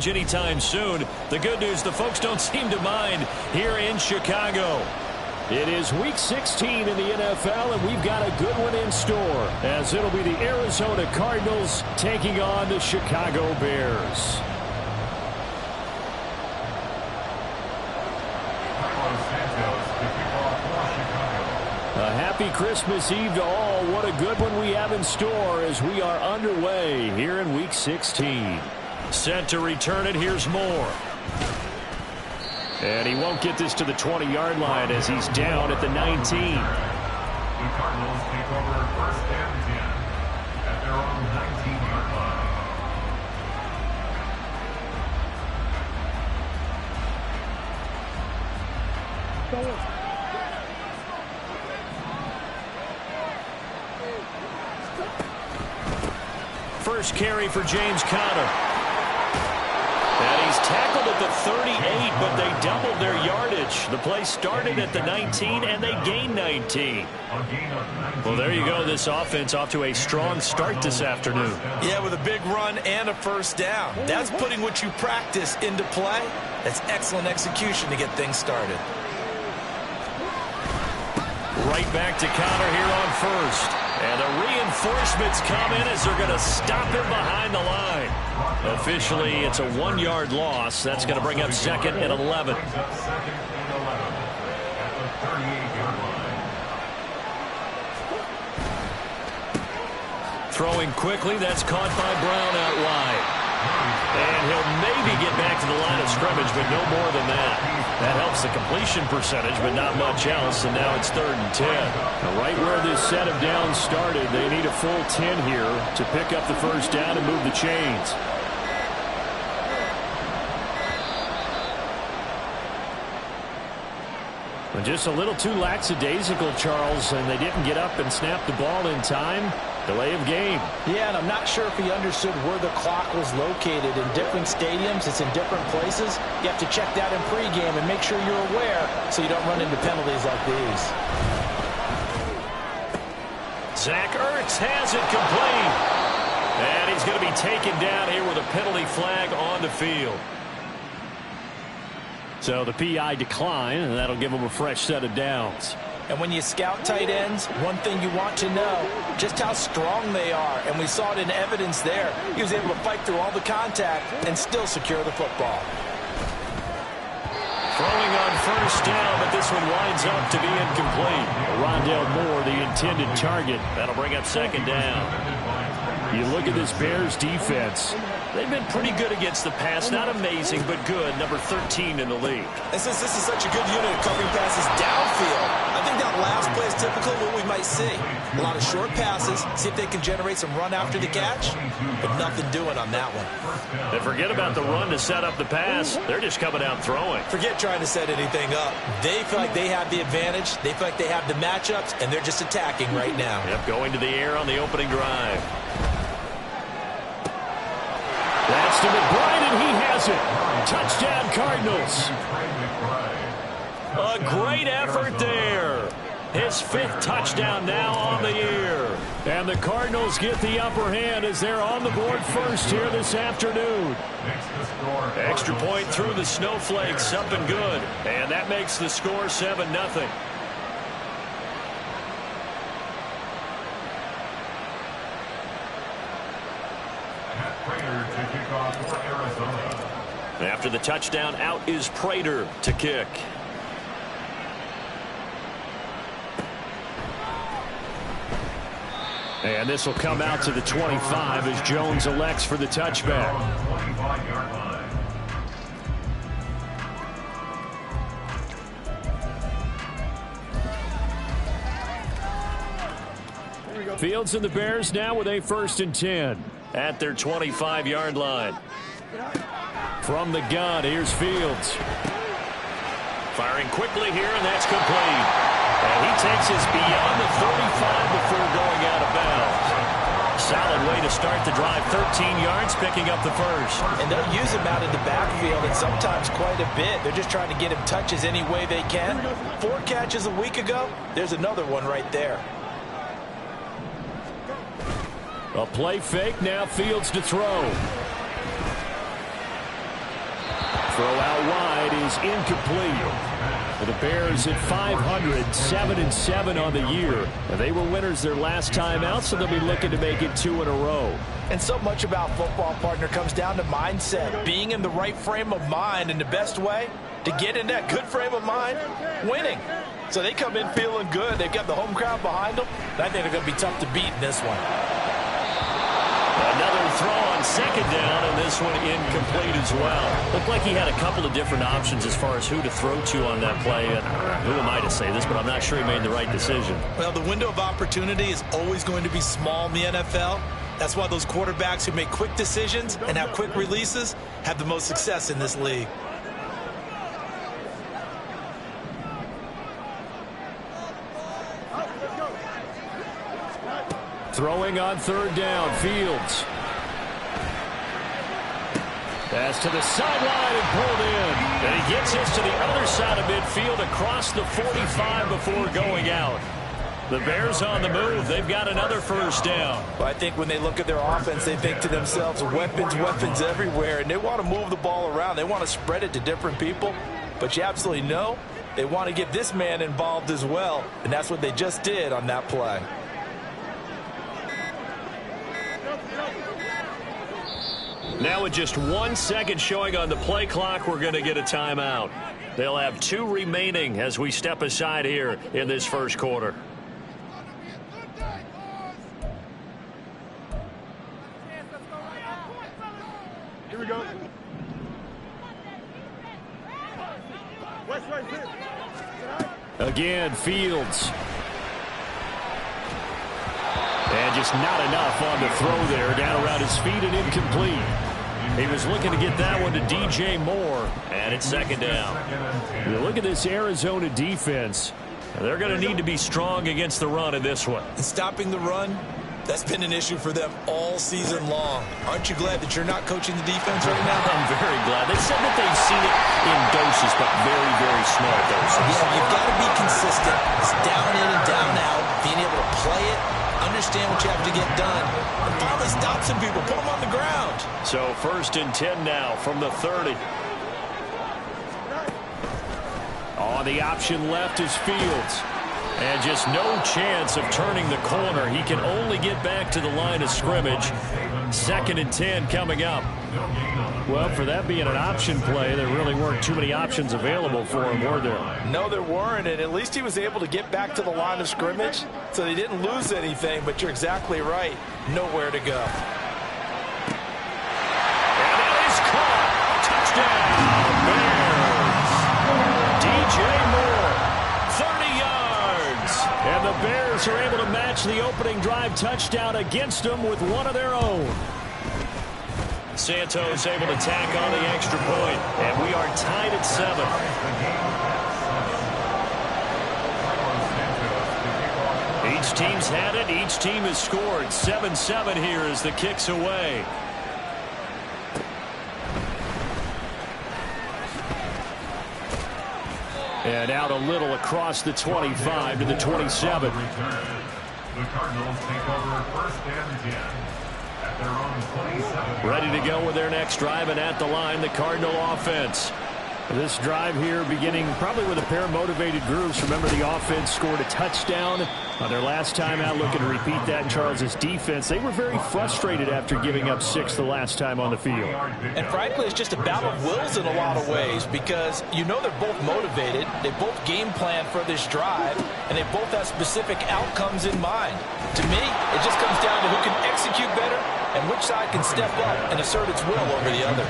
scrimmage anytime soon. The good news, the folks don't seem to mind here in Chicago. It is Week 16 in the NFL, and we've got a good one in store, as it'll be the Arizona Cardinals taking on the Chicago Bears. A happy Christmas Eve to all. What a good one we have in store as we are underway here in Week 16. Set to return it. Here's Moore. And he won't get this to the 20-yard line as he's down at the 19. The Cardinals take over first and 10 at their own 19-yard line. First carry for James Conner. And he's tackled at the 38, but they doubled their yardage. The play started at the 19, and they gained 19. Well, there you go. This offense off to a strong start this afternoon. Yeah, with a big run and a first down. That's putting what you practice into play. That's excellent execution to get things started. Right back to Conner here on first. And the reinforcements come in as they're going to stop him behind the line. Officially, it's a 1-yard loss. That's going to bring up second and 11. Throwing quickly, that's caught by Brown out wide. And he'll maybe get back to the line of scrimmage, but no more than that. That helps the completion percentage, but not much else, and now it's 3rd and 10. Now, right where this set of downs started, they need a full 10 here to pick up the first down and move the chains. But just a little too lackadaisical, Charles, and they didn't get up and snap the ball in time. Delay of game. Yeah, and I'm not sure if he understood where the clock was located. In different stadiums, it's in different places. You have to check that in pregame and make sure you're aware so you don't run into penalties like these. Zach Ertz has it complete. And he's going to be taken down here with a penalty flag on the field. So the PI decline, and that'll give him a fresh set of downs. And when you scout tight ends, one thing you want to know, just how strong they are. And we saw it in evidence there. He was able to fight through all the contact and still secure the football. Throwing on first down, but this one winds up to be incomplete. Rondale Moore, the intended target. That'll bring up second down. You look at this Bears defense. They've been pretty good against the pass. Not amazing, but good. Number 13 in the league. And since this is such a good unit of covering passes downfield, I think that last play is typical of what we might see. A lot of short passes, see if they can generate some run after the catch, but nothing doing on that one. And forget about the run to set up the pass. They're just coming out throwing. Forget trying to set anything up. They feel like they have the advantage. They feel like they have the matchups, and they're just attacking right now. Yep, going to the air on the opening drive. That's to McBride, and he has it. Touchdown, Cardinals. A great effort there. His 5th touchdown now on the year. And the Cardinals get the upper hand as they're on the board first here this afternoon. Extra point through the snowflakes, something good. And that makes the score 7-0. After the touchdown, out is Prater to kick. And this will come out to the 25 as Jones elects for the touchback. Fields and the Bears now with a 1st and 10 at their 25-yard line. From the gun, here's Fields. Firing quickly here, and that's complete. And he takes us beyond the 35 before going out of bounds. Solid way to start the drive. 13 yards, picking up the first. And they'll use him out in the backfield, and sometimes quite a bit. They're just trying to get him touches any way they can. 4 catches a week ago. There's another one right there. A play fake, now Fields to throw. Throw out wide is incomplete. The Bears at 500, 7-7 on the year. They were winners their last time out, so they'll be looking to make it 2 in a row. And so much about football, partner, comes down to mindset. Being in the right frame of mind, and the best way to get in that good frame of mind, winning. So they come in feeling good. They've got the home crowd behind them. I think they're going to be tough to beat in this one. Another throw on second down, and this one incomplete as well. Looked like he had a couple of different options as far as who to throw to on that play. And who am I to say this, but I'm not sure he made the right decision. Well, the window of opportunity is always going to be small in the NFL. That's why those quarterbacks who make quick decisions and have quick releases have the most success in this league. Throwing on third down, Fields. Pass to the sideline and pulled in. And he gets us to the other side of midfield across the 45 before going out. The Bears on the move. They've got another first down. But I think when they look at their offense, they think to themselves, weapons, weapons everywhere. And they want to move the ball around. They want to spread it to different people. But you absolutely know they want to get this man involved as well. And that's what they just did on that play. Now with just 1 second showing on the play clock, we're going to get a timeout. They'll have 2 remaining as we step aside here in this first quarter. Here we go. Again, Fields. And just not enough on the throw there. Down around his feet and incomplete. He was looking to get that one to DJ Moore. And it's second down. You look at this Arizona defense. They're going to need to be strong against the run in this one. And stopping the run, that's been an issue for them all season long. Aren't you glad that you're not coaching the defense right now? I'm very glad. They said that they've seen it in doses, but very, very small doses. Yeah, you've got to be consistent. It's down in and down out. Being able to play it, understand what you have to get done, and finally stop some people, put them on the ground. So 1st and 10 now from the 30. On the option left is Fields. And just no chance of turning the corner. He can only get back to the line of scrimmage. 2nd and 10 coming up. Well, for that being an option play, there really weren't too many options available for him, were there? No, there weren't, and at least he was able to get back to the line of scrimmage, so they didn't lose anything, but you're exactly right. Nowhere to go. And that is caught. Touchdown, Bears. DJ Moore, 30 yards. And the Bears are able to match the opening drive touchdown against them with one of their own. Santos able to tack on the extra point, and we are tied at 7. Each team's had it. Each team has scored. 7-7 here as the kick's away. And out a little across the 25 to the 27. The Cardinals take over 1st and 10. Their own 27. Ready to go with their next drive, and at the line, the Cardinal offense. This drive here beginning probably with a pair of motivated groups. Remember, the offense scored a touchdown on their last time out, looking to repeat that in Charles' defense. They were very frustrated after giving up 6 the last time on the field. And frankly, it's just a battle of wills in a lot of ways, because you know they're both motivated, they both game plan for this drive, and they both have specific outcomes in mind. To me, it just comes down to who can execute better and which side can step up and assert its will over the other.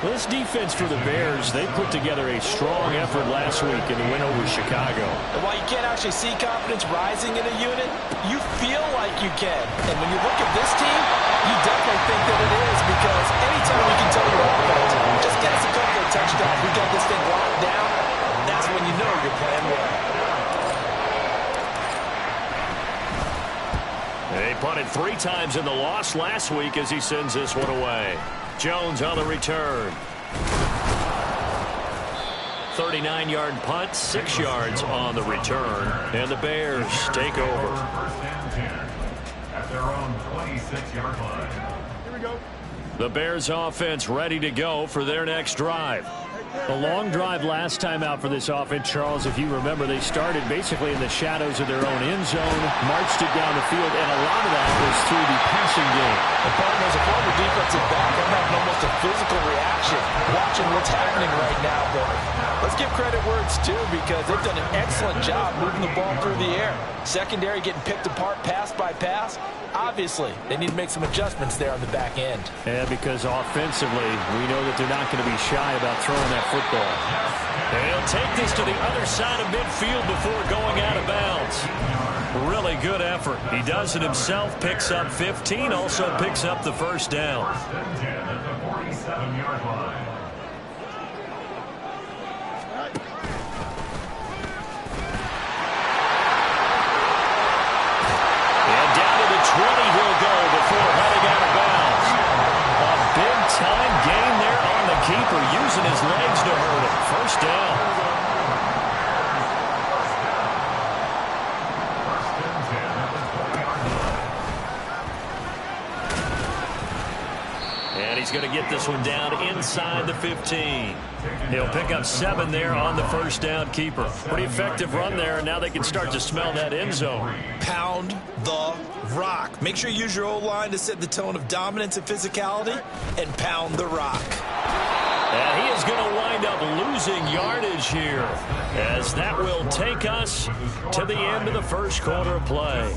Well, this defense for the Bears, they put together a strong effort last week in the win over Chicago. And while you can't actually see confidence rising in a unit, you feel like you can. And when you look at this team, you definitely think that it is, because anytime you can tell your offense, just get us a couple of touchdowns, we got this thing locked down, that's when you know you're playing well. They punted 3 times in the loss last week as he sends this one away. Jones on the return. 39-yard punt, 6 yards on the return. And the Bears take over. 1st and 10 at their own 26-yard line. Here we go. The Bears offense ready to go for their next drive. The long drive last time out for this offense, Charles, if you remember, they started basically in the shadows of their own end zone, marched it down the field, and a lot of that was through the passing game. The partner, as a former defensive back, I'm having almost a physical reaction watching what's happening right now. But let's give credit where it's due, because they've done an excellent job moving the ball through the air. Secondary getting picked apart pass by pass. Obviously, they need to make some adjustments there on the back end. Yeah, because offensively, we know that they're not going to be shy about throwing that football. And he'll take this to the other side of midfield before going out of bounds. Really good effort. He does it himself, picks up 15, also picks up the first down. First and 10 at the 47-yard line. And down to the 20 he'll go before heading out of bounds. A big-time gain there on the keeper, using his legs to hurt him. First down. And he's going to get this one down inside the 15. He'll pick up 7 there on the first down keeper. Pretty effective run there, and now they can start to smell that end zone. Pound the rock. Make sure you use your O-line to set the tone of dominance and physicality, and pound the rock. And he is going to wind up losing yardage here, as that will take us to the end of the first quarter of play.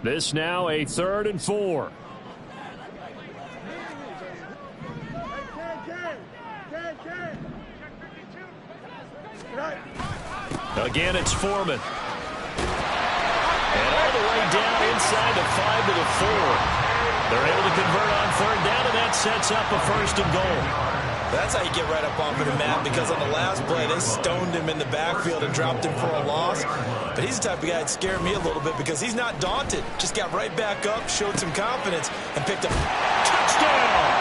This now a 3rd and 4. Again, it's Foreman. And all the way down inside the 5 to the 4. They're able to convert on 3rd down, and that sets up a 1st and goal. That's how you get right up onto the mat, because on the last play, they stoned him in the backfield and dropped him for a loss. But he's the type of guy that scared me a little bit, because he's not daunted. Just got right back up, showed some confidence, and picked up. Touchdown!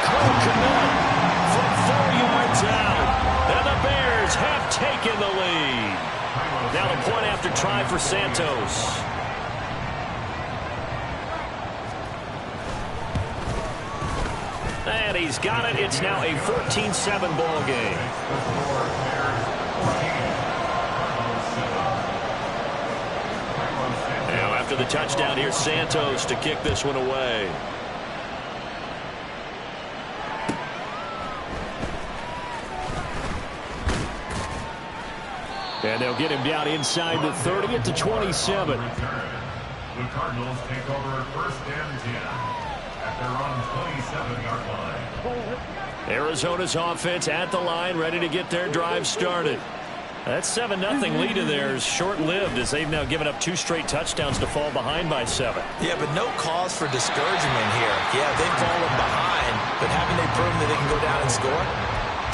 Cole Kmet from 4 yards out. And the Bears have taken the lead. Now the point after try for Santos. And he's got it. It's now a 14-7 ball game. Now after the touchdown, here's Santos to kick this one away. And they'll get him down inside the 30 at the 27. The Cardinals take over 1st and 10 at their own 27-yard line. Arizona's offense at the line, ready to get their drive started. That 7-0 lead of theirs short-lived, as they've now given up 2 straight touchdowns to fall behind by 7. Yeah, but no cause for discouragement here. Yeah, they've fallen behind, but haven't they proven that they can go down and score?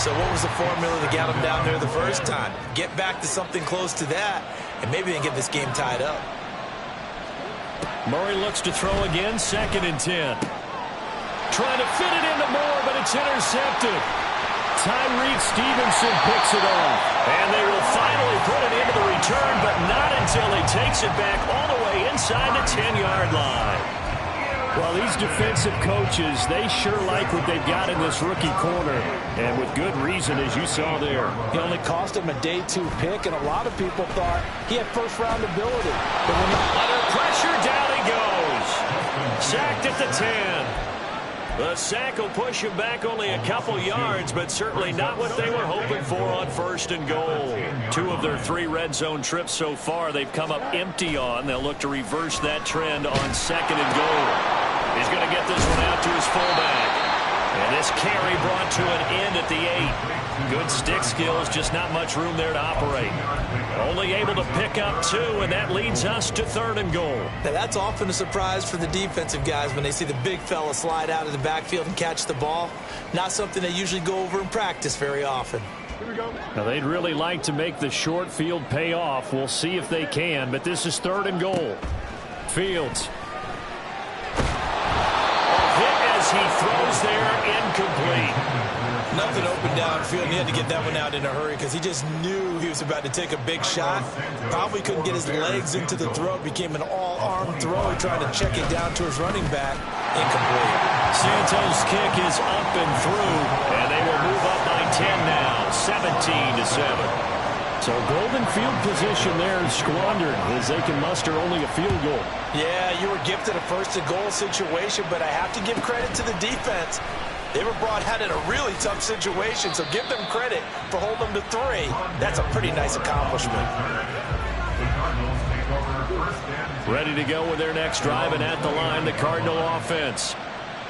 So what was the formula that got them down there the first time? Get back to something close to that, and maybe they can get this game tied up. Murray looks to throw again, 2nd and 10. Trying to fit it into Moore, but it's intercepted. Tyreek Stevenson picks it off. And they will finally put it into the return, but not until he takes it back all the way inside the 10-yard line. Well, these defensive coaches, they sure like what they've got in this rookie corner. And with good reason, as you saw there. He only cost him a day 2 pick, and a lot of people thought he had first-round ability. But when he under pressure, down he goes. Sacked at the 10. The sack will push him back only a couple yards, but certainly not what they were hoping for on 1st and goal. 2 of their 3 red zone trips so far, they've come up empty on. They'll look to reverse that trend on 2nd and goal. He's going to get this one out to his fullback. And this carry brought to an end at the 8. Good stick skills, just not much room there to operate. Only able to pick up 2, and that leads us to 3rd and goal. Now, that's often a surprise for the defensive guys when they see the big fella slide out of the backfield and catch the ball. Not something they usually go over in practice very often. Here we go. Now, they'd really like to make the short field pay off. We'll see if they can, but this is 3rd and goal. Fields. Hit as he throws there, incomplete. Nothing open downfield. He had to get that one out in a hurry because he just knew he was about to take a big shot. Probably couldn't get his legs into the throw. Became an all-arm throw. He tried to check it down to his running back. Incomplete. Santos' kick is up and through, and they will move up by 10 now, 17-7. So golden field position there is squandered as they can muster only a field goal. Yeah, you were gifted a 1st and goal situation, but I have to give credit to the defense. They were brought out in a really tough situation, so give them credit for holding them to 3. That's a pretty nice accomplishment. Ready to go with their next drive, and at the line, the Cardinal offense.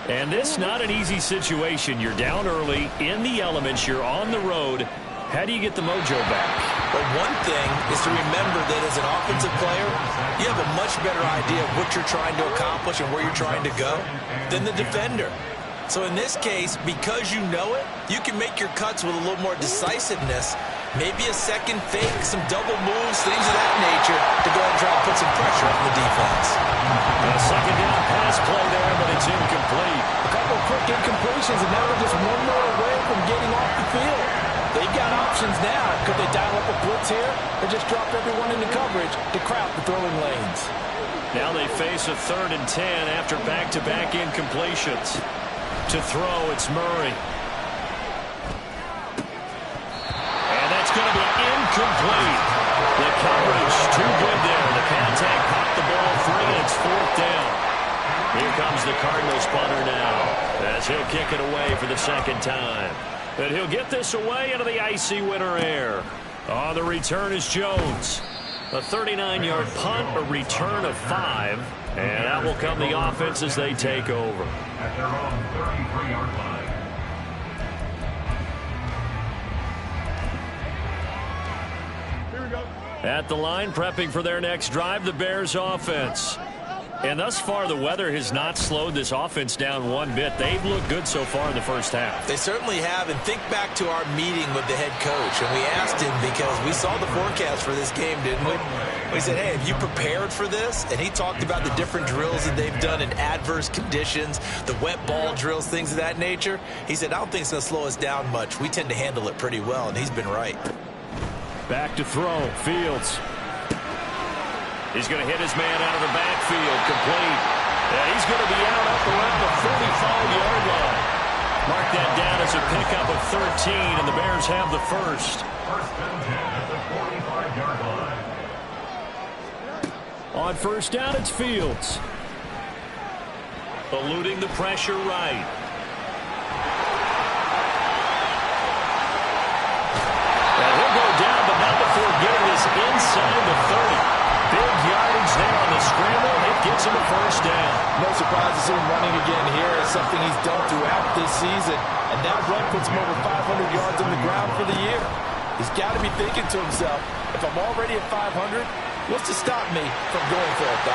And this not an easy situation. You're down early, in the elements, you're on the road. How do you get the mojo back? But one thing is to remember that as an offensive player, you have a much better idea of what you're trying to accomplish and where you're trying to go than the defender. So in this case, because you know it, you can make your cuts with a little more decisiveness. Maybe a second fake, some double moves, things of that nature to go and try to put some pressure on the defense. A second down pass play there, but it's incomplete. A couple of quick incompletions, and now they're just one more away from getting off the field. They've got options now. Could they dial up a blitz here or just drop everyone into coverage to crowd the throwing lanes? Now they face a 3rd and 10 after back-to-back incompletions. To throw, it's Murray. And that's going to be incomplete. The coverage too good there. The contact popped the ball free, and it's 4th down. Here comes the Cardinals punter now as he'll kick it away for the 2nd time. And he'll get this away into the icy winter air. On the return is Jones. A 39-yard punt, a return of 5. And out will come the offense as they take over. At their own 33-yard line. Here we go. At the line, prepping for their next drive, the Bears offense. And thus far, the weather has not slowed this offense down one bit. They've looked good so far in the first half. They certainly have, and think back to our meeting with the head coach, and we asked him because we saw the forecast for this game, didn't we? We said, hey, have you prepared for this? And he talked about the different drills that they've done in adverse conditions, the wet ball drills, things of that nature. He said, I don't think it's going to slow us down much. We tend to handle it pretty well, and he's been right. Back to throw, Fields. He's going to hit his man out of the backfield, complete. And he's going to be out up around the 45-yard line. Mark that down as a pickup of 13, and the Bears have the first. 1st and 10 at the 45-yard line. On 1st down, it's Fields. Eluding the pressure right. And he'll go down, but not before getting this inside the 30. Big yardage there on the scramble. It gets him a 1st down. No surprise to see him running again here. It's something he's done throughout this season. And that run puts him over 500 yards on the ground for the year. He's got to be thinking to himself, if I'm already at 500, what's to stop me from going for 1,000?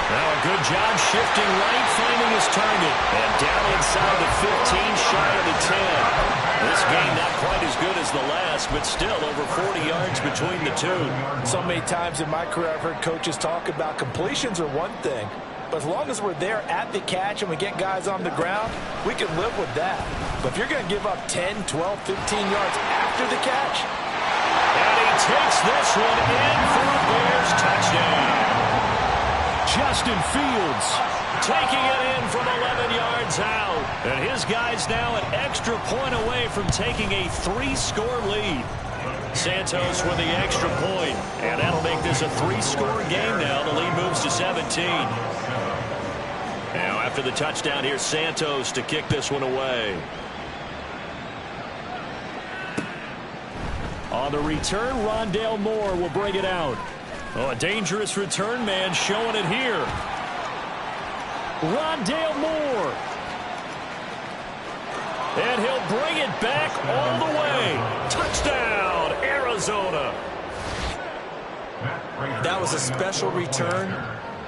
Now a good job shifting right, finding his target. And down inside the 15, shy of the 10. This game not quite as good as the last, but still over 40 yards between the two. So many times in my career I've heard coaches talk about completions are one thing, but as long as we're there at the catch and we get guys on the ground, we can live with that. But if you're going to give up 10, 12, 15 yards after the catch. And he takes this one in for a Bears touchdown. Justin Fields taking it in from 11 yards out. And his guy's now an extra point away from taking a 3-score lead. Santos with the extra point. And that'll make this a 3-score game now. The lead moves to 17. Now after the touchdown, here's Santos to kick this one away. On the return, Rondale Moore will bring it out. Oh, a dangerous return man showing it here. Rondale Moore. And he'll bring it back all the way. Touchdown, Arizona. That was a special return,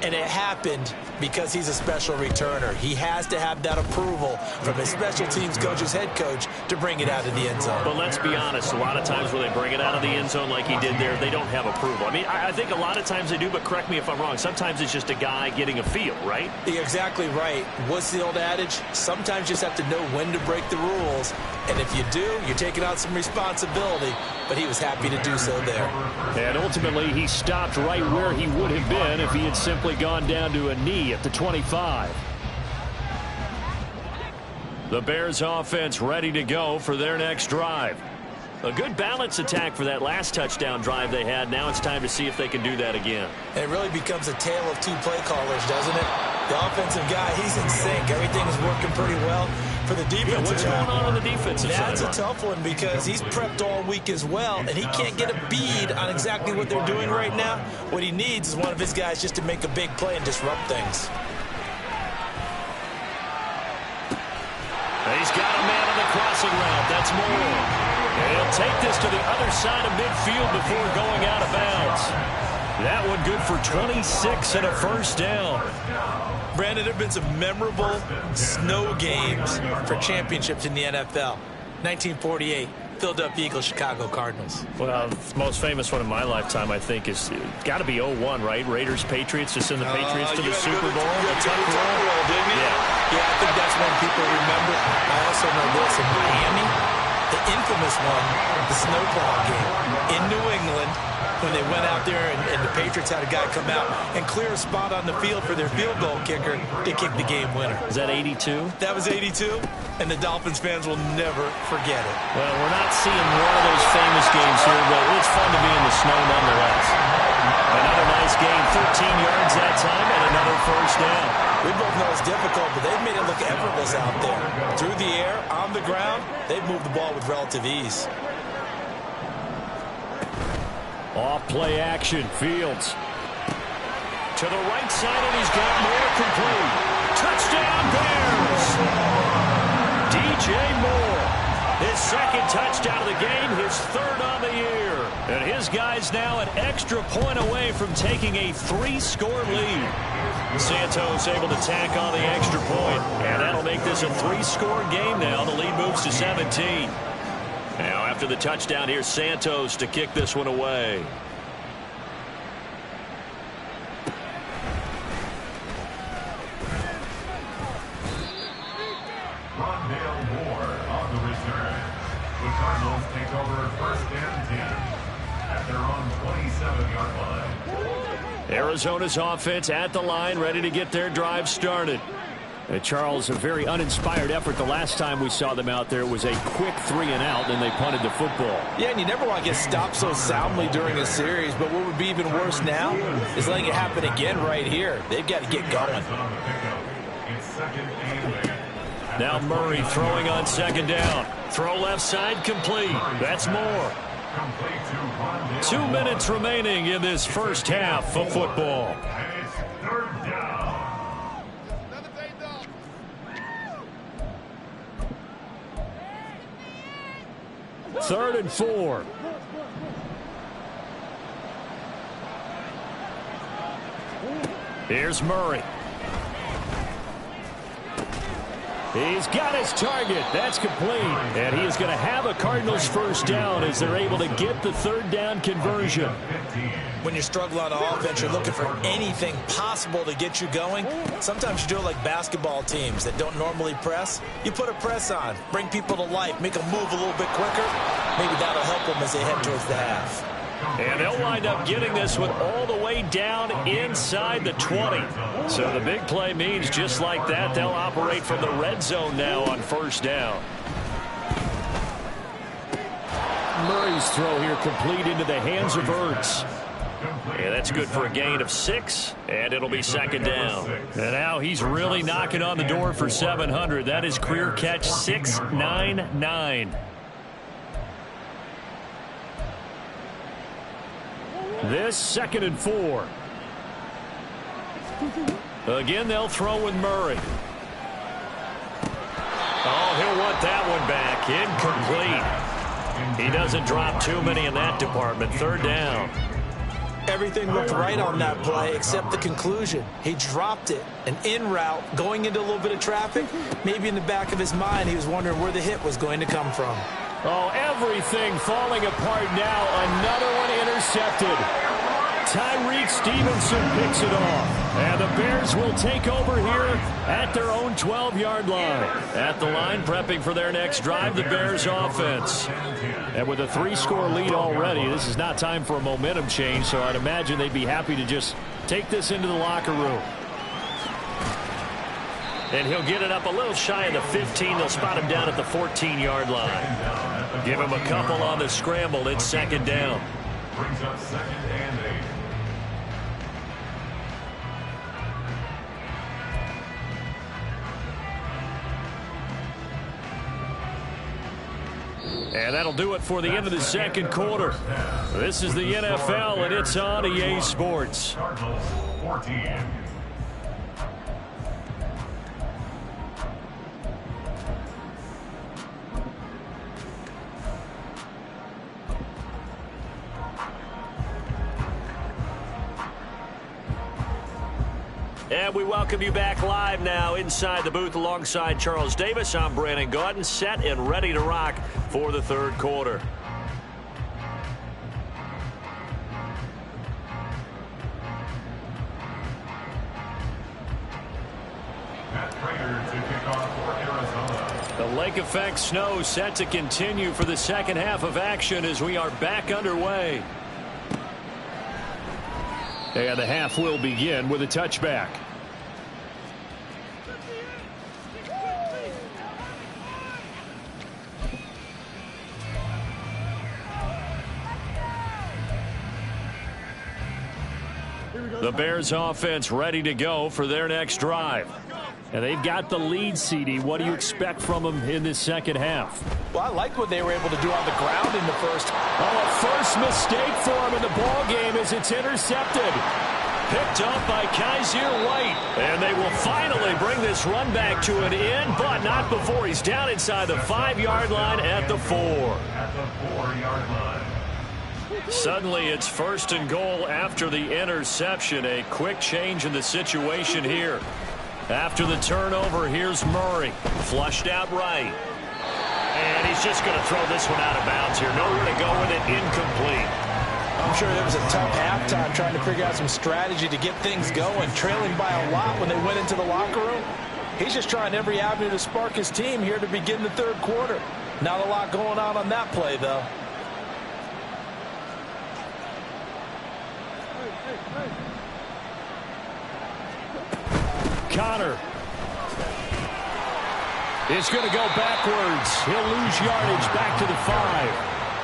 And it happened because he's a special returner. He has to have that approval from his special teams coach's head coach to bring it out of the end zone. But let's be honest, a lot of times when they bring it out of the end zone like he did there, they don't have approval. I mean, I think a lot of times they do, but correct me if I'm wrong. Sometimes it's just a guy getting a feel, right? You're exactly right. What's the old adage? Sometimes you just have to know when to break the rules. And if you do, you're taking on some responsibility. But he was happy to do so there. And ultimately, he stopped right where he would have been if he had simply gone down to a knee at the 25. The Bears offense ready to go for their next drive. A good balance attack for that last touchdown drive they had. Now it's time to see if they can do that again. And it really becomes a tale of two play callers, doesn't it? The offensive guy, he's in sync. Everything is working pretty well. For the defense, what's going on the defensive side? That's a tough one because he's prepped all week as well, and he can't get a bead on exactly what they're doing right now. What he needs is one of his guys just to make a big play and disrupt things. He's got a man on the crossing route. That's Moore. And he'll take this to the other side of midfield before going out of bounds. That one good for 26 and a first down. Brandon, there have been some memorable snow games for championships in the NFL. 1948, Philadelphia Eagles, Chicago Cardinals. Well, the most famous one in my lifetime, I think, is got to be 01, right? Raiders, Patriots, to send the Patriots to the Super Bowl. You took roll, didn't you? Yeah, I think that's one people remember. I also know this in Miami, the infamous one, the snowplow game in New England, when they went out there and the Patriots had a guy come out and clear a spot on the field for their field goal kicker to kick the game winner. Is that 82? That was 82, and the Dolphins fans will never forget it. Well, we're not seeing one of those famous games here, but it's fun to be in the snow nonetheless. Another nice gain, 13 yards that time, and another first down. We both know it's difficult, but they've made it look effortless out there. Through the air, on the ground, they've moved the ball with relative ease. Off play action, Fields. To the right side, and he's got Moore complete. Touchdown, Bears! DJ Moore. His second touchdown of the game, his third on the year. And his guys now an extra point away from taking a 3-score lead. Santos able to tack on the extra point. And that'll make this a 3-score game now. The lead moves to 17. Now, after the touchdown, here's Santos to kick this one away. Rondale Moore on the return. The Cardinals take over first and 10 at their own 27-yard line. Arizona's offense at the line, ready to get their drive started. Charles, a very uninspired effort. The last time we saw them out there was a quick 3-and-out, and they punted the football. Yeah, and you never want to get stopped so soundly during a series, but what would be even worse now is letting it happen again right here. They've got to get going. Now Murray throwing on second down. Throw left side complete. That's Moore. 2 minutes remaining in this first half of football. Third and 4. Here's Murray. He's got his target. That's complete. And he is going to have a Cardinals first down as they're able to get the third down conversion. When you struggle on offense, you're looking for anything possible to get you going. Sometimes you do it like basketball teams that don't normally press. You put a press on, bring people to life, make them move a little bit quicker. Maybe that'll help them as they head towards the half. And they'll wind up getting this one all the way down inside the 20. So the big play means just like that, they'll operate from the red zone now on first down. Murray's throw here complete into the hands of Ertz. Yeah, that's good for a gain of 6, and it'll be second down. And now he's really knocking on the door for 700. That is career catch 699. This second and 4. Again, they'll throw with Murray. Oh, he'll want that one back. Incomplete. He doesn't drop too many in that department. Third down. Everything looked right on that play except the conclusion. He dropped it, an in route, going into a little bit of traffic. Maybe in the back of his mind, he was wondering where the hit was going to come from. Oh, everything falling apart now. Another one intercepted. Tyreek Stevenson picks it off. And the Bears will take over here at their own 12-yard line. At the line, prepping for their next drive, the Bears offense. And with a 3-score lead already, this is not time for a momentum change, so I'd imagine they'd be happy to just take this into the locker room. And he'll get it up a little shy of the 15. They'll spot him down at the 14-yard line. Give him a couple on the scramble. It's second down. Brings up second and 8. And that'll do it for the end of the second quarter. This is the NFL, and it's on EA Sports. Cardinals 14. And we welcome you back live now inside the booth alongside Charles Davis. I'm Brandon Gaudin, set and ready to rock for the third quarter. The lake effect snow set to continue for the second half of action as we are back underway. And the half will begin with a touchback. The Bears offense ready to go for their next drive. And they've got the lead, CD. What do you expect from them in this second half? Well, I liked what they were able to do on the ground in the first. Oh, a first mistake for him in the ball game as it's intercepted. Picked up by Kaiser White. And they will finally bring this run back to an end, but not before he's down inside the 5-yard line at the 4. At the 4-yard line. Suddenly it's first and goal after the interception. A quick change in the situation here. After the turnover, here's Murray. Flushed out right. And he's just going to throw this one out of bounds here. Nowhere to go with it. Incomplete. I'm sure it was a tough halftime trying to figure out some strategy to get things going, trailing by a lot when they went into the locker room. He's just trying every avenue to spark his team here to begin the third quarter. Not a lot going on that play, though. Connor is going to go backwards. He'll lose yardage back to the 5.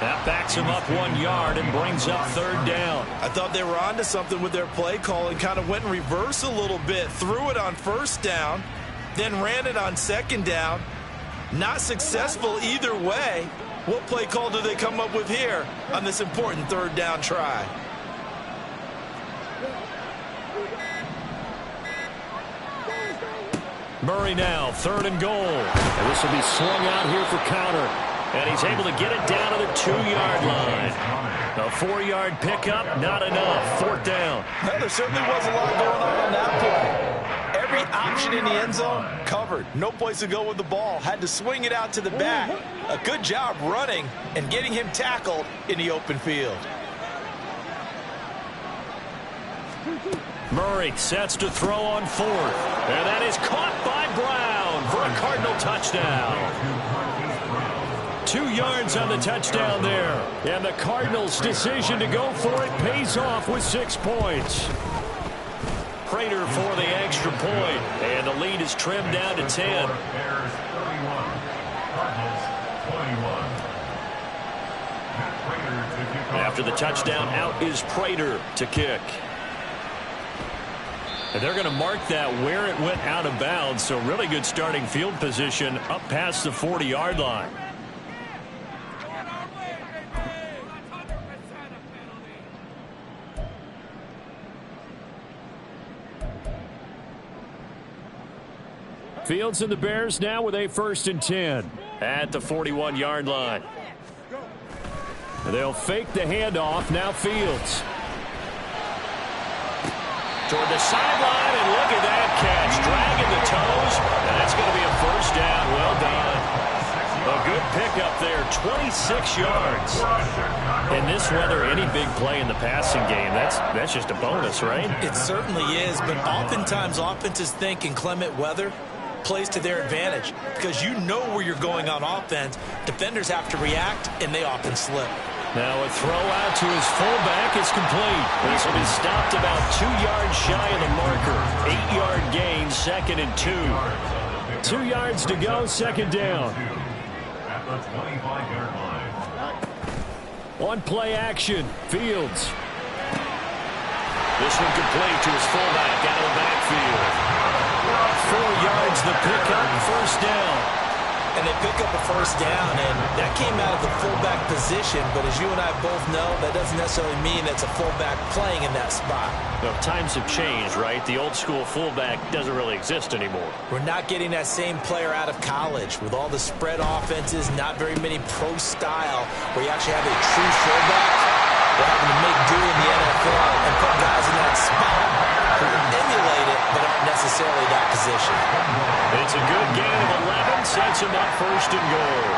That backs him up 1 yard and brings up third down. I thought they were onto something with their play call and kind of went in reverse a little bit. Threw it on first down, then ran it on second down. Not successful either way. What play call do they come up with here on this important third down try? Murray now, third and goal. And this will be swung out here for Connor. And he's able to get it down to the 2-yard line. A 4-yard pickup, not enough. Fourth down. Well, there certainly was a lot going on that play. Every option in the end zone covered. No place to go with the ball. Had to swing it out to the back. A good job running and getting him tackled in the open field. Murray sets to throw on fourth. And that is caught by Brown for a Cardinal touchdown. 2 yards on the touchdown there. And the Cardinals' decision to go for it pays off with 6 points. Prater for the extra point. And the lead is trimmed down to 10. Bears 31. Cardinals 21. After the touchdown, out is Prater to kick. And they're going to mark that where it went out of bounds. So really good starting field position up past the 40-yard line. Fields and the Bears now with a 1st and 10 at the 41-yard line. They'll fake the handoff. Now Fields. toward the sideline, and look at that catch. Dragging the toes, and that's going to be a first down. Well done. A good pickup there, 26 yards. In this weather, any big play in the passing game, that's just a bonus, right? It certainly is, but oftentimes offenses think in clement weather plays to their advantage because you know where you're going on offense. Defenders have to react, and they often slip. Now a throw out to his fullback is complete. This will be stopped about 2 yards shy of the marker. 8-yard gain, 2nd and 2. 2 yards to go, 2nd down. At the 25-yard line. On play action, Fields. This one complete to his fullback out of the backfield. 4 yards the pickup, first down. And they pick up a first down, and that came out of the fullback position, but as you and I both know, that doesn't necessarily mean that's a fullback playing in that spot. Well, times have changed, right? The old school fullback doesn't really exist anymore. We're not getting that same player out of college with all the spread offenses, not very many pro style, where you actually have a true fullback. We're having to make do in the NFL and put guys in that spot who can emulate it, but aren't necessarily that position. It's a good gain of 11, sets him up first and goal.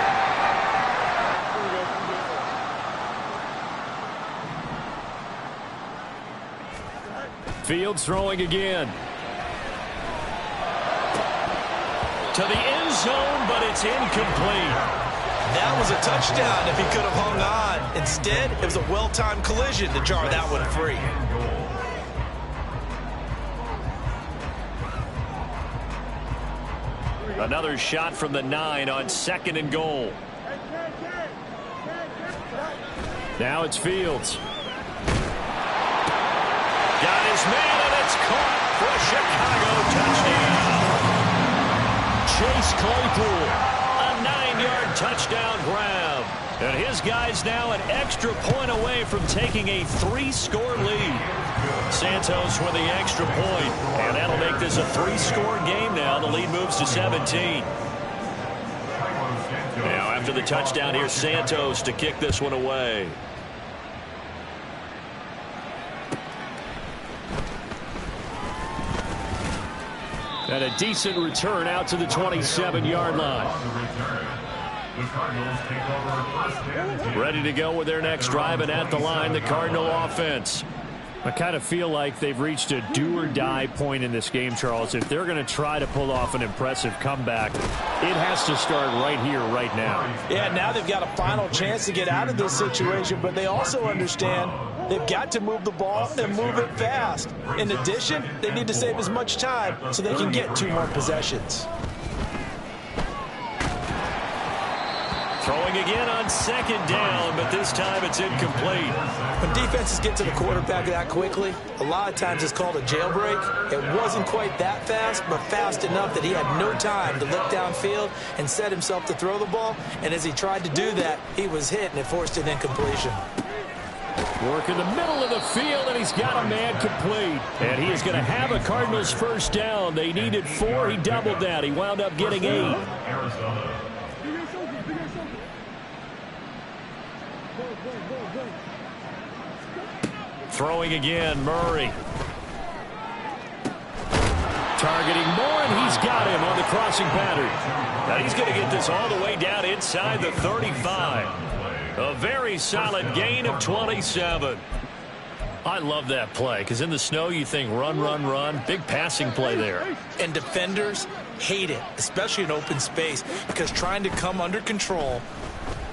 Fields throwing again. To the end zone, but it's incomplete. That was a touchdown if he could have hung on. Instead, it was a well-timed collision to jar that one free. Another shot from the 9 on 2nd and goal. Now it's Fields. Got his man, and it's caught for a Chicago touchdown. Chase Claypool, a 9-yard touchdown grab. And his guy's now an extra point away from taking a 3-score lead. Santos with the extra point, and that'll make this a 3-score game now. The lead moves to 17. Now after the touchdown, here's Santos to kick this one away. And a decent return out to the 27-yard line. Ready to go with their next drive, and at the line, the Cardinal offense. I kind of feel like they've reached a do-or-die point in this game, Charles. If they're going to try to pull off an impressive comeback, it has to start right here, right now. Yeah, now they've got a final chance to get out of this situation, but they also understand they've got to move the ball and move it fast. In addition, they need to save as much time so they can get 2 more possessions. Throwing again on 2nd down, but this time it's incomplete. When defenses get to the quarterback that quickly, a lot of times it's called a jailbreak. It wasn't quite that fast, but fast enough that he had no time to look downfield and set himself to throw the ball. And as he tried to do that, he was hit, and it forced an incompletion. Work in the middle of the field, and he's got a man complete. And he is going to have a Cardinals first down. They needed 4. He doubled that. He wound up getting 8. Throwing again, Murray. Targeting Moore, and he's got him on the crossing pattern. Now he's going to get this all the way down inside the 35. A very solid gain of 27. I love that play, because in the snow you think run, run, run. Big passing play there. And defenders hate it, especially in open space, because trying to come under control,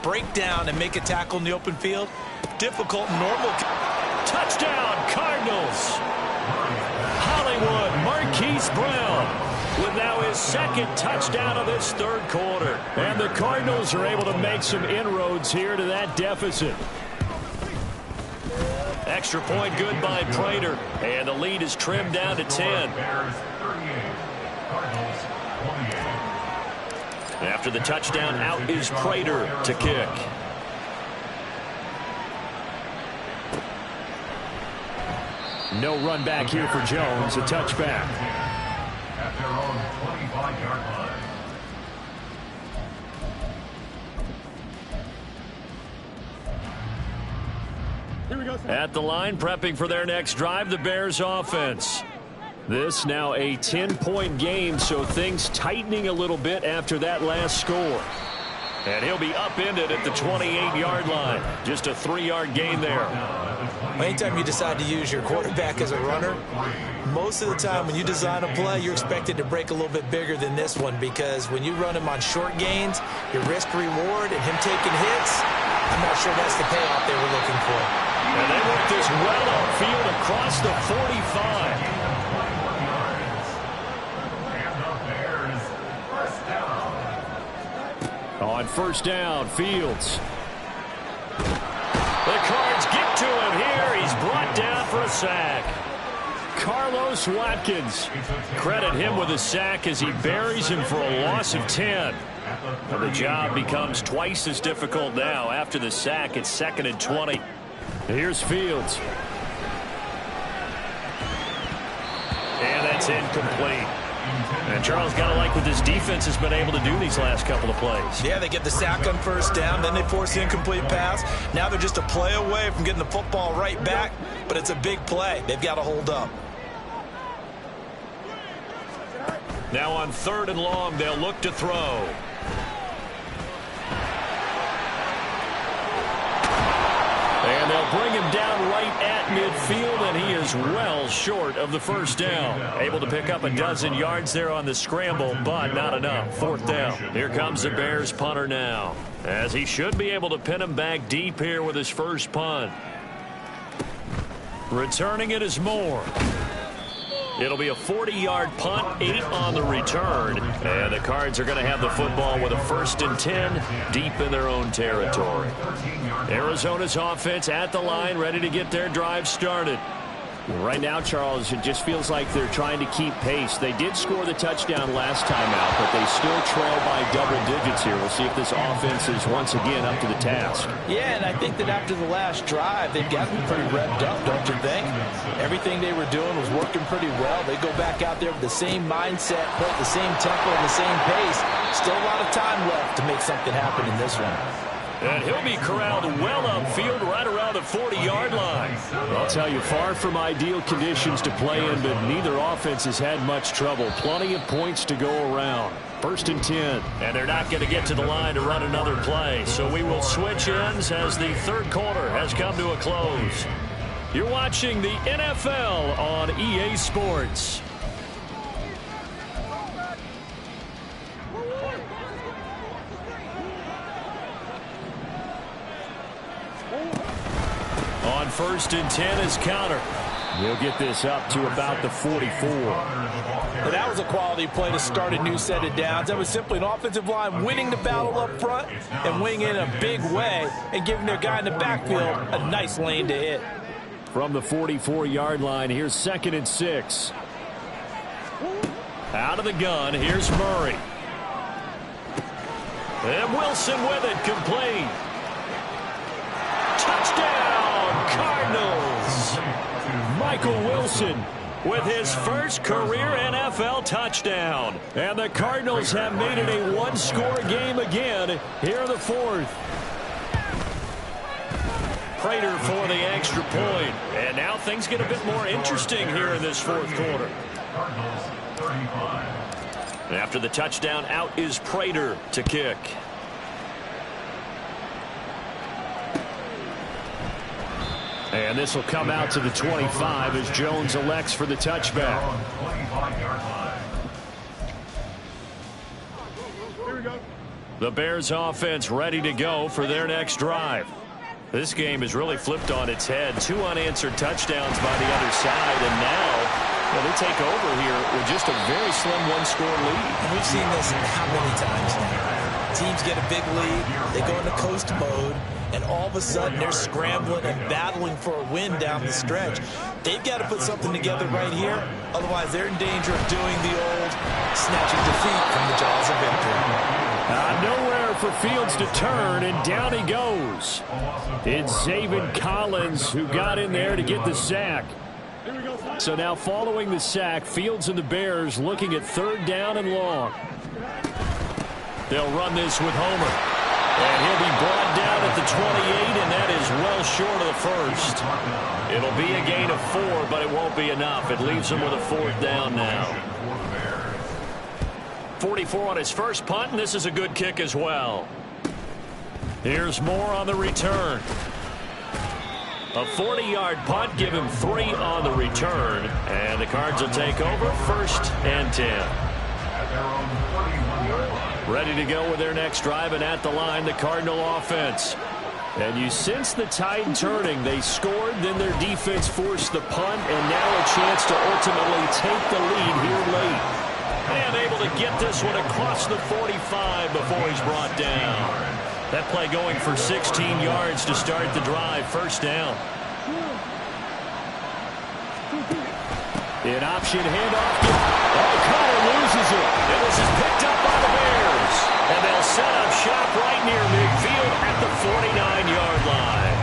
break down, and make a tackle in the open field, difficult, normal. Touchdown, Cardinals. Hollywood, Marquise Brown with now his 2nd touchdown of this 3rd quarter. And the Cardinals are able to make some inroads here to that deficit. Extra point good by Prater. And the lead is trimmed down to 10. After the touchdown, out is Prater to kick. No run back here for Jones. A touchback. At their own 25-yard line. Here we go. At the line, prepping for their next drive, the Bears offense. This now a 10-point game, so things tightening a little bit after that last score. And he'll be upended at the 28-yard line. Just a 3-yard gain there. Anytime you decide to use your quarterback as a runner, most of the time when you design a play, you're expected to break a little bit bigger than this one, because when you run him on short gains, your risk-reward and him taking hits, I'm not sure that's the payoff they were looking for. And they work this well upfield across the 45. On first down, Fields. The Cards get to him here. He's brought down for a sack. Carlos Watkins. Credit him with a sack as he buries him for a loss of 10. And the job becomes twice as difficult now. After the sack, it's 2nd and 20. Here's Fields. And that's incomplete. And Charles, got to like what this defense has been able to do these last couple of plays. Yeah, they get the sack on first down, then they force the incomplete pass. Now they're just a play away from getting the football right back, but it's a big play. They've got to hold up. Now on 3rd and long, they'll look to throw. And they'll bring him down right at midfield, and he is well short of the first down. Able to pick up a dozen yards there on the scramble, but not enough. 4th down. Here comes the Bears punter now, as he should be able to pin him back deep here with his first punt. Returning it is Moore. It'll be a 40-yard punt, 8 on the return. And the Cards are going to have the football with a 1st and 10 deep in their own territory. Arizona's offense at the line, ready to get their drive started. Right now, Charles, it just feels like they're trying to keep pace. They did score the touchdown last time out, but they still trail by double digits here. We'll see if this offense is once again up to the task. Yeah, and I think that after the last drive, they've gotten pretty revved up, don't you think? Everything they were doing was working pretty well. They go back out there with the same mindset, play at the same tempo and the same pace. Still a lot of time left to make something happen in this one. And he'll be corralled well upfield right around the 40-yard line. I'll tell you, far from ideal conditions to play in, but neither offense has had much trouble. Plenty of points to go around. 1st and 10. And they're not going to get to the line to run another play. So we will switch ends as the 3rd quarter has come to a close. You're watching the NFL on EA Sports. On 1st and 10 is counter. He'll get this up to about the 44. But that was a quality play to start a new set of downs. That was simply an offensive line winning the battle up front and winning in a big way and giving their guy in the backfield a nice lane to hit. From the 44-yard line, here's 2nd and 6. Out of the gun, here's Murray. And Wilson with it, complete. Touchdown, Cardinals. Michael Wilson with his first career NFL touchdown. And the Cardinals have made it a one-score game again here in the 4th. Prater for the extra point. And now things get a bit more interesting here in this 4th quarter. And after the touchdown, out is Prater to kick. And this will come out to the 25 as Jones elects for the touchback. The Bears offense ready to go for their next drive. This game is really flipped on its head. 2 unanswered touchdowns by the other side, and now they take over here with just a very slim one-score lead. And we've seen this how many times now? Teams get a big lead, they go into coast mode, and all of a sudden they're scrambling and battling for a win down the stretch. They've got to put something together right here, otherwise they're in danger of doing the old snatching defeat from the jaws of victory. Nowhere for Fields to turn, and down he goes. It's Zaven Collins who got in there to get the sack. So now following the sack, Fields and the Bears looking at 3rd down and long. They'll run this with Homer. And he'll be brought down at the 28, and that is well short of the first. It'll be a gain of 4, but it won't be enough. It leaves him with a 4th down now. 44 on his first punt, and this is a good kick as well. Here's more on the return. A 40-yard punt, give him 3 on the return, and the Cards will take over 1st and 10. Ready to go with their next drive, and at the line, the Cardinal offense. And you sense the tide turning. They scored, then their defense forced the punt, and now a chance to ultimately take the lead here late. And able to get this one across the 45 before he's brought down. That play going for 16 yards to start the drive. 1st down. An option handoff. Connor loses it. And this is picked up by the Bears. And they'll set up shop right near midfield at the 49-yard line.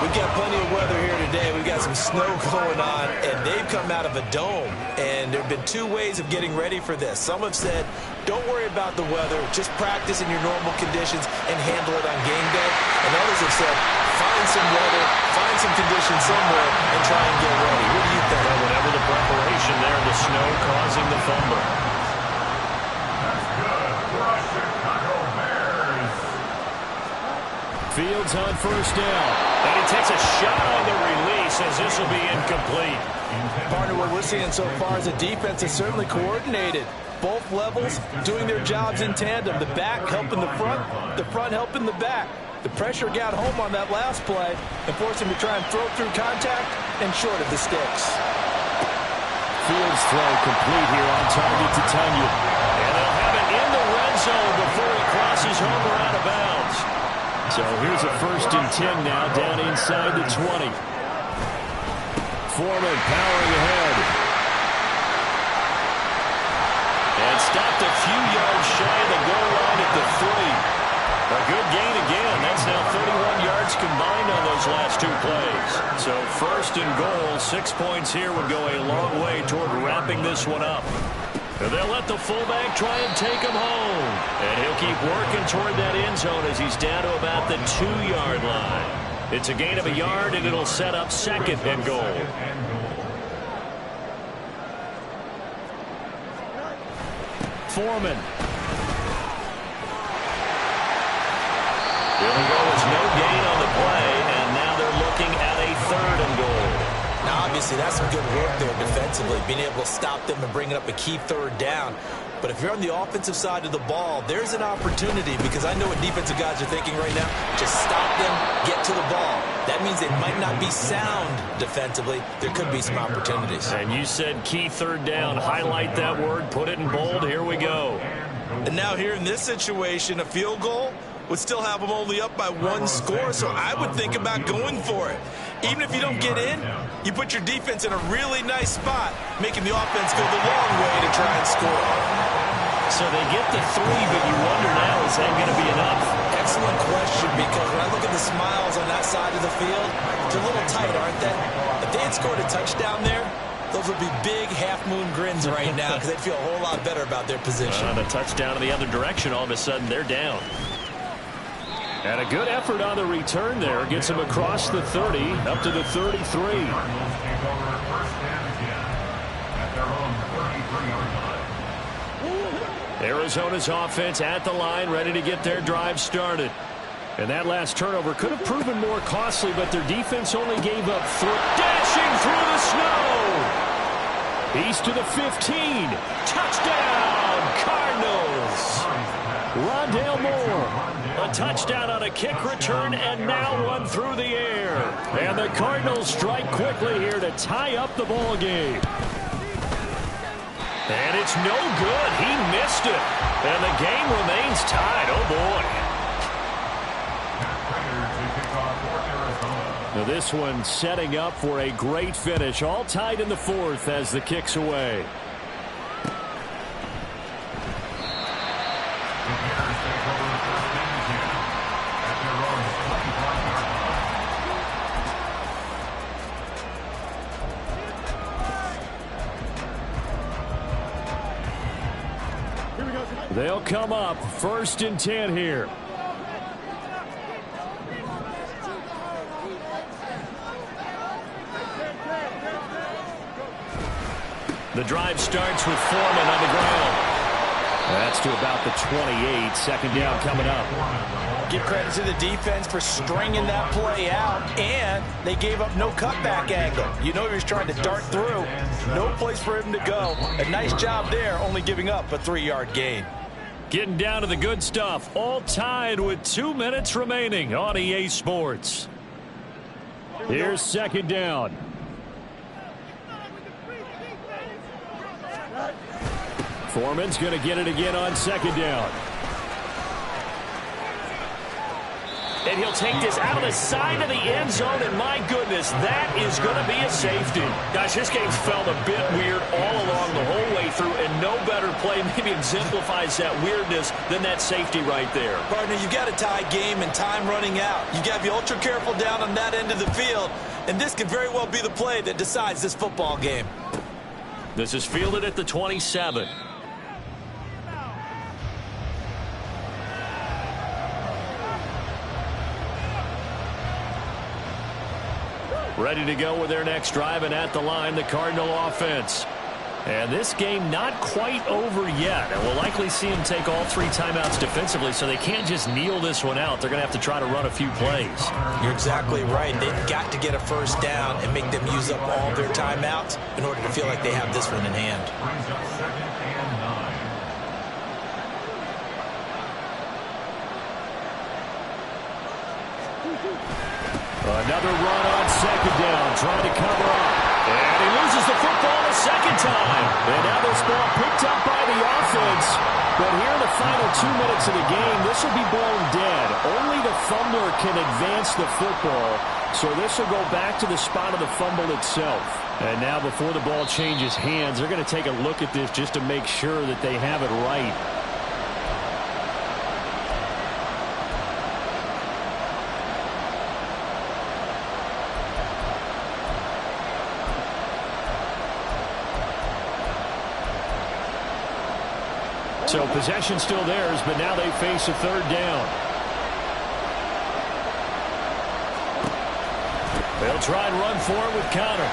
We've got plenty of weather here today. We've got some snow going on, and they've come out of a dome. And there have been 2 ways of getting ready for this. Some have said, don't worry about the weather. Just practice in your normal conditions and handle it on game day. And others have said, find some weather, find some conditions somewhere, and try and get ready. What do you think? Well, whatever the preparation there, the snow causing the fumble. That's good for us Chicago Bears. Fields on 1st down. And he takes a shot on the release as this will be incomplete. Partner, what we're seeing so far is the defense is certainly coordinated. Both levels doing their jobs in tandem. The back helping the front helping the back. The pressure got home on that last play and forced him to try and throw through contact and short of the sticks. Fields throw complete here on target to Tunyon. And they'll have it in the red zone before he crosses over out of bounds. So here's a 1st and 10 now down inside the 20. Foreman powering ahead. And stopped a few yards shy of the goal line at the 3. A good gain again. That's now 31 yards combined on those last 2 plays. So 1st and goal, 6 points here would go a long way toward wrapping this one up. And they'll let the fullback try and take him home. And he'll keep working toward that end zone as he's down to about the 2-yard line. It's a gain of a yard, and it'll set up 2nd and goal. Foreman. Here we go. There's no gain on the play, and now they're looking at a 3rd and goal. Now, obviously, that's some good work there defensively, being able to stop them and bringing up a key 3rd down. But if you're on the offensive side of the ball, there's an opportunity, because I know what defensive guys are thinking right now. Just stop them, get to the ball. That means they might not be sound defensively. There could be some opportunities. And you said key 3rd down. Highlight that word. Put it in bold. Here we go. And now here in this situation, a field goal would still have them only up by 1 score, so I would think about going for it. Even if you don't get in, you put your defense in a really nice spot, making the offense go the long way to try and score. So they get the 3, but you wonder now, is that going to be enough? Excellent question, because when I look at the smiles on that side of the field, they're a little tight, aren't they? If they had scored a touchdown there, those would be big half-moon grins right now, because they'd feel a whole lot better about their position. The touchdown in the other direction, all of a sudden they're down. And a good effort on the return there. Gets him across the 30, up to the 33. Arizona's offense at the line, ready to get their drive started. And that last turnover could have proven more costly, but their defense only gave up 3. Dashing through the snow! He's to the 15. Touchdown, Cardinals! Rondale Moore. A touchdown on a kick return, and now one through the air. And the Cardinals strike quickly here to tie up the ball game. And it's no good. He missed it. And the game remains tied. Oh, boy. Now this one setting up for a great finish. All tied in the 4th as the kick's away. They'll come up 1st and 10 here. The drive starts with Foreman on the ground. That's to about the 28. Second down coming up. Give credit to the defense for stringing that play out, and they gave up no cutback angle. You know he was trying to dart through. No place for him to go. A nice job there, only giving up a 3-yard gain. Getting down to the good stuff. All tied with 2 minutes remaining on EA Sports. Here's second down. Foreman's going to get it again on second down. And he'll take this out of the side of the end zone, and my goodness, that is going to be a safety. Guys, this game's felt a bit weird all along the whole way through, and no better play maybe exemplifies that weirdness than that safety right there. Partner, you've got a tie game and time running out. You've got to be ultra careful down on that end of the field, and this could very well be the play that decides this football game. This is fielded at the 27. Ready to go with their next drive, and at the line, the Cardinal offense. And this game not quite over yet. And we'll likely see them take all 3 timeouts defensively, so they can't just kneel this one out. They're going to have to try to run a few plays. You're exactly right. They've got to get a first down and make them use up all their timeouts in order to feel like they have this one in hand. Brings up 2nd and 9. Another run on second down, trying to cover up. And he loses the football a second time. And now this ball picked up by the offense. But here in the final 2 minutes of the game, this will be blown dead. Only the fumbler can advance the football. So this will go back to the spot of the fumble itself. And now before the ball changes hands, they're going to take a look at this just to make sure that they have it right. So possession still theirs, but now they face a third down. They'll try and run for it with Connor.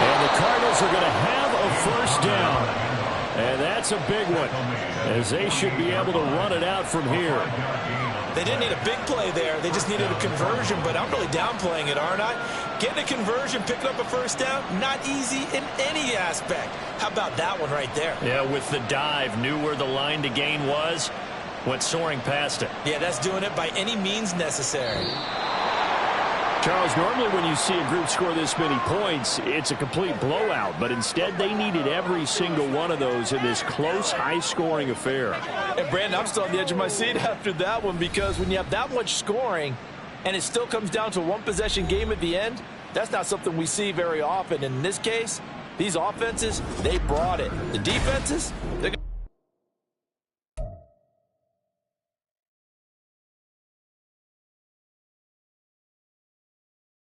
And the Cardinals are going to have a first down. And that's a big one, as they should be able to run it out from here. They didn't need a big play there. They just needed a conversion, but I'm really downplaying it, aren't I? Getting a conversion, picking up a first down, not easy in any aspect. How about that one right there? Yeah, with the dive, knew where the line to gain was, went soaring past it. Yeah, that's doing it by any means necessary. Charles, normally when you see a group score this many points, it's a complete blowout, but instead they needed every single one of those in this close, high-scoring affair. And Brandon, I'm still on the edge of my seat after that one, because when you have that much scoring and it still comes down to a one-possession game at the end, that's not something we see very often. In this case, these offenses, they brought it. The defenses, they're